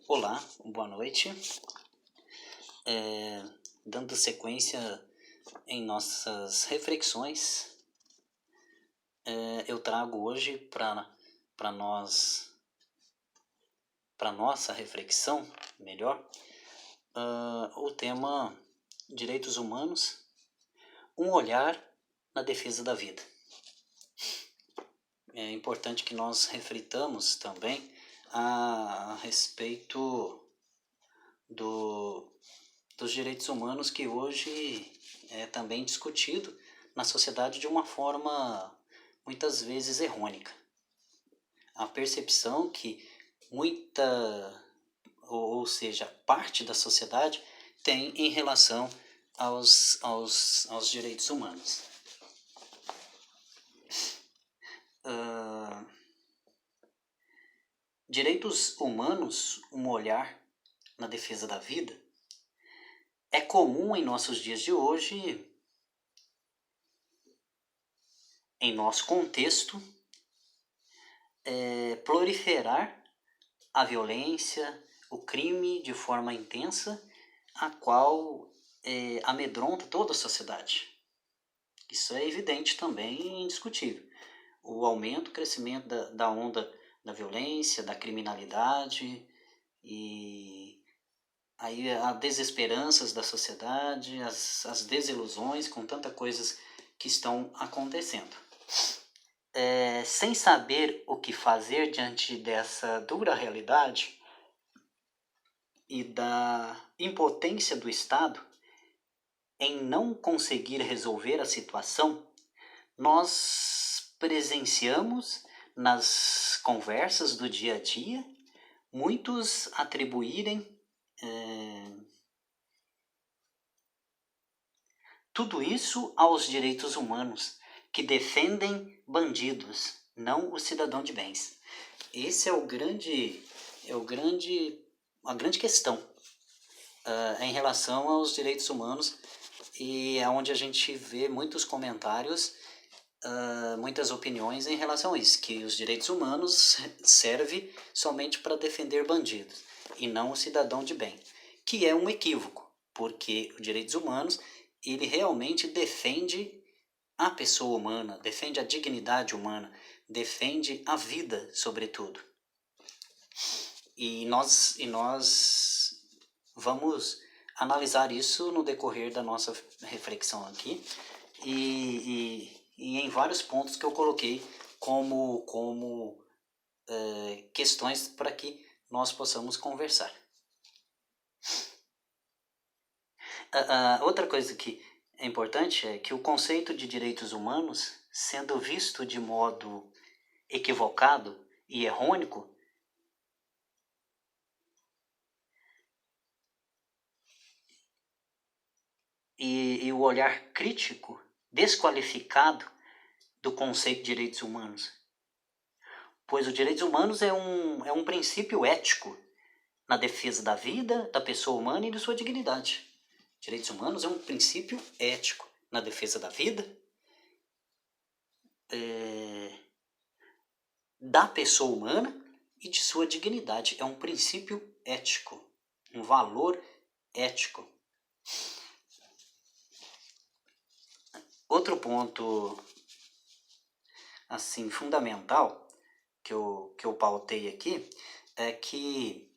Olá, boa noite. Dando sequência em nossas reflexões, eu trago hoje para nossa reflexão, melhor, o tema Direitos Humanos, um olhar na defesa da vida. É importante que nós reflitamos também a respeito dos direitos humanos que hoje é também discutido na sociedade de uma forma muitas vezes errônea. A percepção que ou seja, parte da sociedade tem em relação aos direitos humanos. Direitos humanos, um olhar na defesa da vida, é comum em nossos dias de hoje, em nosso contexto, proliferar a violência, o crime de forma intensa, a qual amedronta toda a sociedade. Isso é evidente também e indiscutível. O aumento, o crescimento da onda da violência, da criminalidade e aí as desesperanças da sociedade, as desilusões com tantas coisas que estão acontecendo. Sem saber o que fazer diante dessa dura realidade e da impotência do Estado em não conseguir resolver a situação, nós presenciamos nas conversas do dia a dia muitos atribuírem tudo isso aos direitos humanos, que defendem bandidos, não o cidadão de bens. Esse é a grande questão em relação aos direitos humanos, e é onde a gente vê muitos comentários, muitas opiniões em relação a isso, que os direitos humanos servem somente para defender bandidos e não o cidadão de bem, que é um equívoco, porque os direitos humanos ele realmente defende a pessoa humana, defende a dignidade humana, defende a vida, sobretudo. E nós vamos analisar isso no decorrer da nossa reflexão aqui e em vários pontos que eu coloquei como questões para que nós possamos conversar. Outra coisa que é importante é que o conceito de direitos humanos, sendo visto de modo equivocado e errôneo, e o olhar crítico, desqualificado do conceito de direitos humanos. Pois os direitos humanos é um princípio ético na defesa da vida, da pessoa humana e de sua dignidade. Direitos humanos é um princípio ético na defesa da vida, da pessoa humana e de sua dignidade. É um princípio ético, um valor ético. Outro ponto assim fundamental que eu pautei aqui é que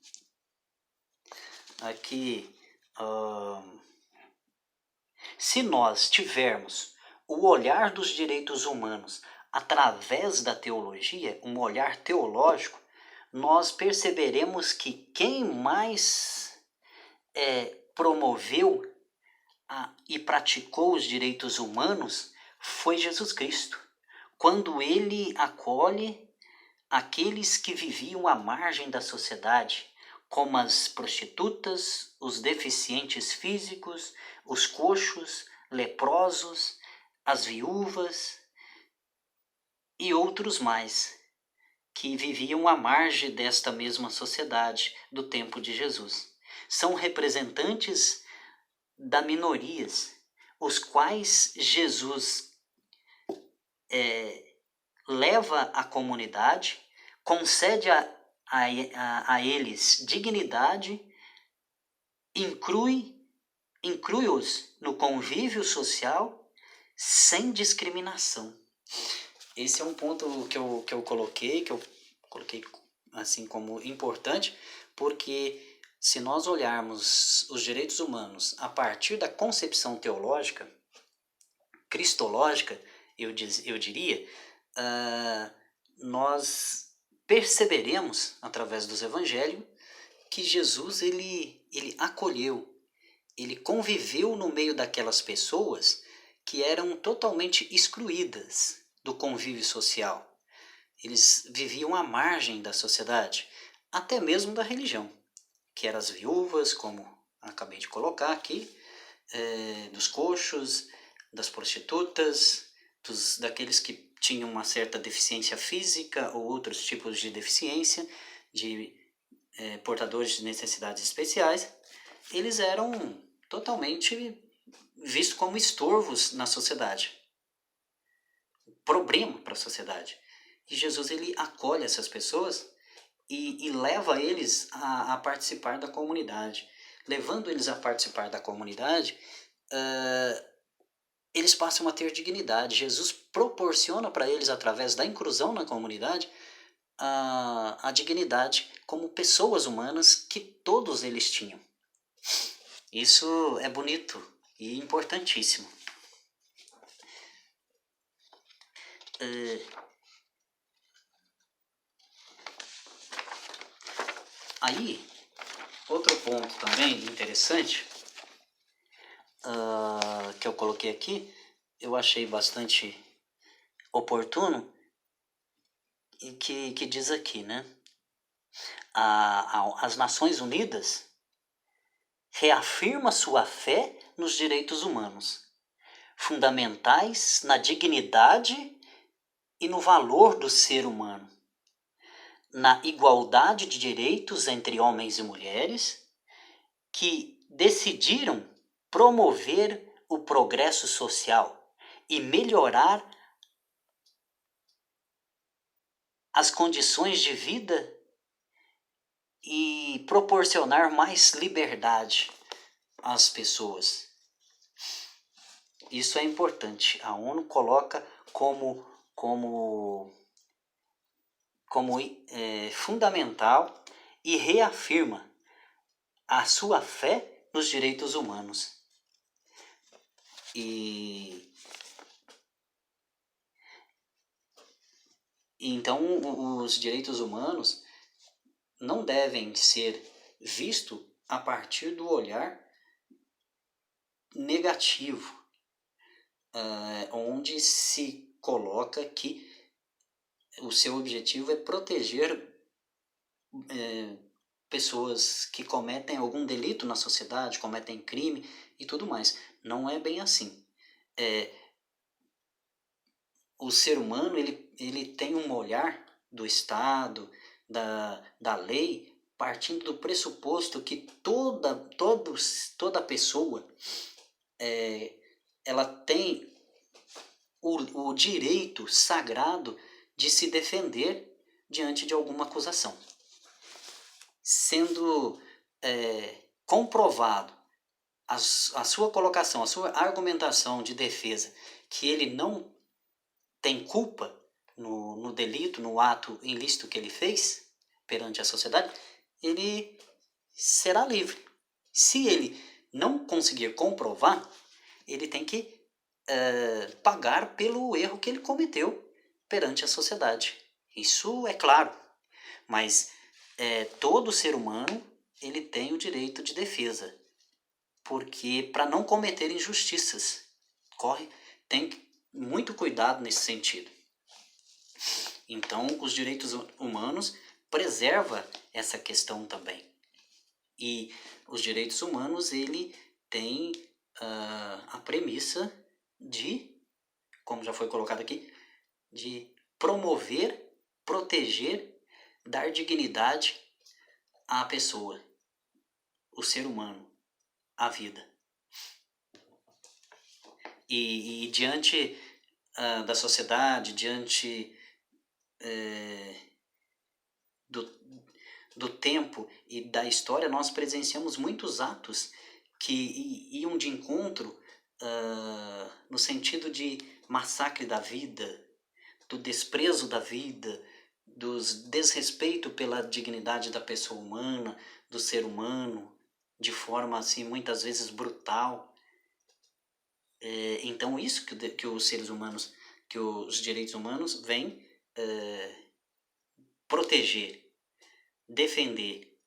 se nós tivermos o olhar dos direitos humanos através da teologia, um olhar teológico, nós perceberemos que quem mais promoveu e praticou os direitos humanos foi Jesus Cristo, quando ele acolhe aqueles que viviam à margem da sociedade, como as prostitutas, os deficientes físicos, os coxos, leprosos, as viúvas e outros mais, que viviam à margem desta mesma sociedade do tempo de Jesus. São representantes das minorias, os quais Jesus leva à comunidade, concede a eles dignidade, inclui-os no convívio social sem discriminação. Esse é um ponto que eu coloquei assim como importante, porque se nós olharmos os direitos humanos a partir da concepção teológica, cristológica, eu diria, nós perceberemos, através dos evangelhos, que Jesus ele acolheu, ele conviveu no meio daquelas pessoas que eram totalmente excluídas do convívio social. Eles viviam à margem da sociedade, até mesmo da religião, que eram as viúvas, como acabei de colocar aqui, dos coxos, das prostitutas, daqueles que tinham uma certa deficiência física ou outros tipos de deficiência, de portadores de necessidades especiais. Eles eram totalmente vistos como estorvos na sociedade, problema para a sociedade. E Jesus ele acolhe essas pessoas e leva eles a participar da comunidade. Levando eles a participar da comunidade, eles passam a ter dignidade. Jesus proporciona para eles, através da inclusão na comunidade, a dignidade como pessoas humanas que todos eles tinham. Isso é bonito e importantíssimo. Aí, outro ponto também interessante que eu coloquei aqui, eu achei bastante oportuno, e que diz aqui, né? As Nações Unidas reafirma sua fé nos direitos humanos, fundamentais na dignidade e no valor do ser humano, na igualdade de direitos entre homens e mulheres, que decidiram promover o progresso social e melhorar as condições de vida e proporcionar mais liberdade às pessoas. Isso é importante. A ONU coloca como fundamental e reafirma a sua fé nos direitos humanos. E então os direitos humanos não devem ser vistos a partir do olhar negativo, onde se coloca que o seu objetivo é proteger pessoas que cometem algum delito na sociedade, cometem crime e tudo mais. Não é bem assim. O ser humano ele tem um olhar do Estado, da lei, partindo do pressuposto que toda pessoa ela tem o direito sagrado de se defender diante de alguma acusação. Sendo comprovado a sua colocação, a sua argumentação de defesa, que ele não tem culpa no delito, no ato ilícito que ele fez perante a sociedade, ele será livre. Se ele não conseguir comprovar, ele tem que pagar pelo erro que ele cometeu perante a sociedade. Isso é claro, mas todo ser humano ele tem o direito de defesa, porque para não cometer injustiças, tem muito cuidado nesse sentido. Então, os direitos humanos preservam essa questão também. E os direitos humanos, ele tem a premissa de, como já foi colocado aqui, de promover, proteger, dar dignidade à pessoa, o ser humano, à vida. E diante da sociedade, diante do tempo e da história, nós presenciamos muitos atos que iam de encontro no sentido de massacre da vida, do desprezo da vida, do desrespeito pela dignidade da pessoa humana, do ser humano, de forma assim muitas vezes brutal. Então isso que os seres humanos, que os direitos humanos vêm proteger, defender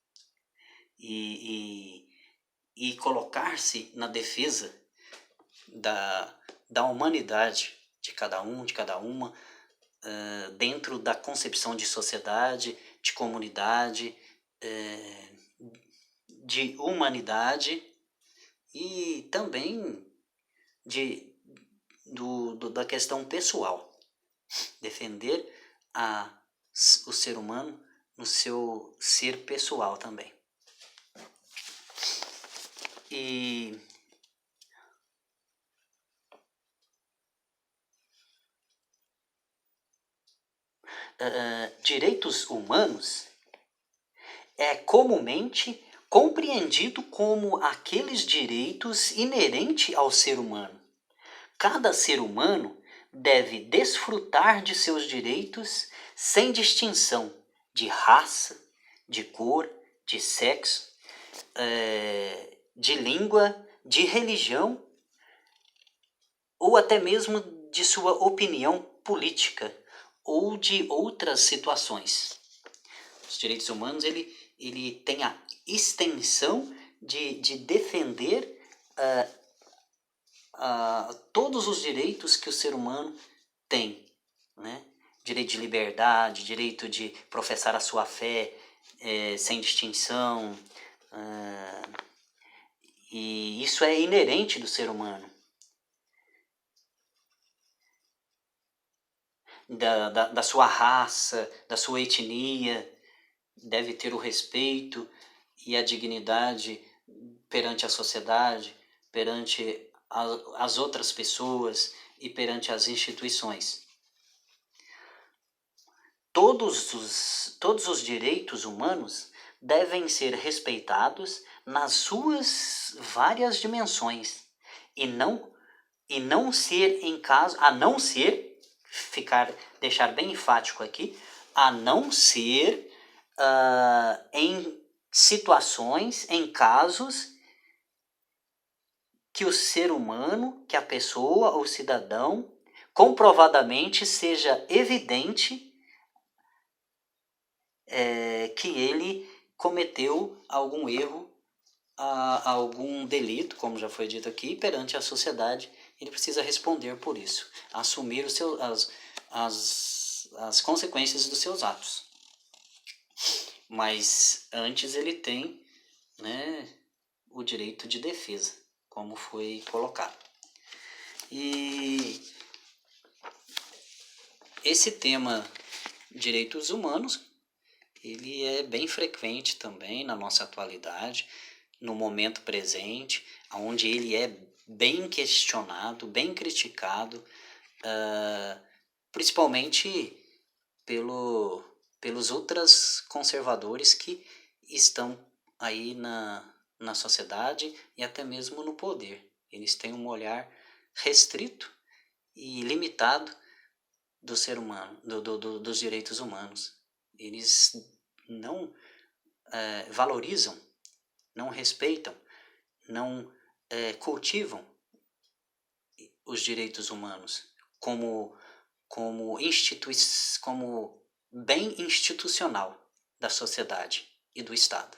e colocar-se na defesa da humanidade de cada um, de cada uma, dentro da concepção de sociedade, de comunidade, de humanidade e também da questão pessoal. Defender o ser humano no seu ser pessoal também. E direitos humanos é comumente compreendido como aqueles direitos inerentes ao ser humano. Cada ser humano deve desfrutar de seus direitos sem distinção de raça, de cor, de sexo, de língua, de religião ou até mesmo de sua opinião política ou de outras situações. Os direitos humanos ele tem a extensão de defender todos os direitos que o ser humano tem, né? Direito de liberdade, direito de professar a sua fé sem distinção, e isso é inerente do ser humano. Da sua raça, da sua etnia, deve ter o respeito e a dignidade perante a sociedade, perante as outras pessoas e perante as instituições. Todos os direitos humanos devem ser respeitados nas suas várias dimensões e não ser em caso, a não ser, deixar bem enfático aqui, a não ser em situações, em casos que o ser humano, que a pessoa ou cidadão, comprovadamente seja evidente que ele cometeu algum erro, algum delito, como já foi dito aqui, perante a sociedade, ele precisa responder por isso, assumir as consequências dos seus atos. Mas antes ele tem, né, o direito de defesa, como foi colocado. E esse tema direitos humanos, ele é bem frequente também na nossa atualidade, no momento presente, onde ele é bem questionado, bem criticado, principalmente pelos ultras conservadores que estão aí na sociedade e até mesmo no poder. Eles têm um olhar restrito e limitado do ser humano, dos direitos humanos. Eles não valorizam, não respeitam, não cultivam os direitos humanos como bem institucional da sociedade e do Estado.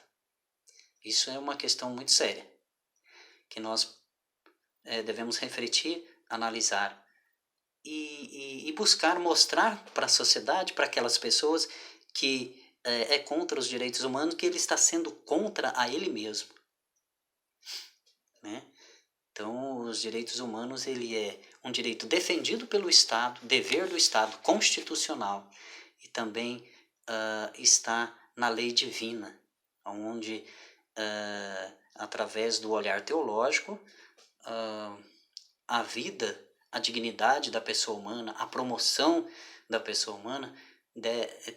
Isso é uma questão muito séria, que nós devemos refletir, analisar e buscar mostrar para a sociedade, para aquelas pessoas que é contra os direitos humanos, que ele está sendo contra a ele mesmo, né? Então, os direitos humanos, ele é um direito defendido pelo Estado, dever do Estado, constitucional, e também está na lei divina, onde, através do olhar teológico, a vida, a dignidade da pessoa humana, a promoção da pessoa humana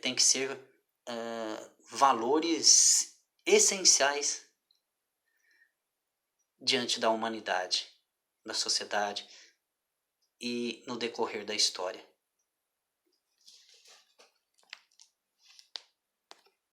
tem que ser valores essenciais diante da humanidade, da sociedade e no decorrer da história.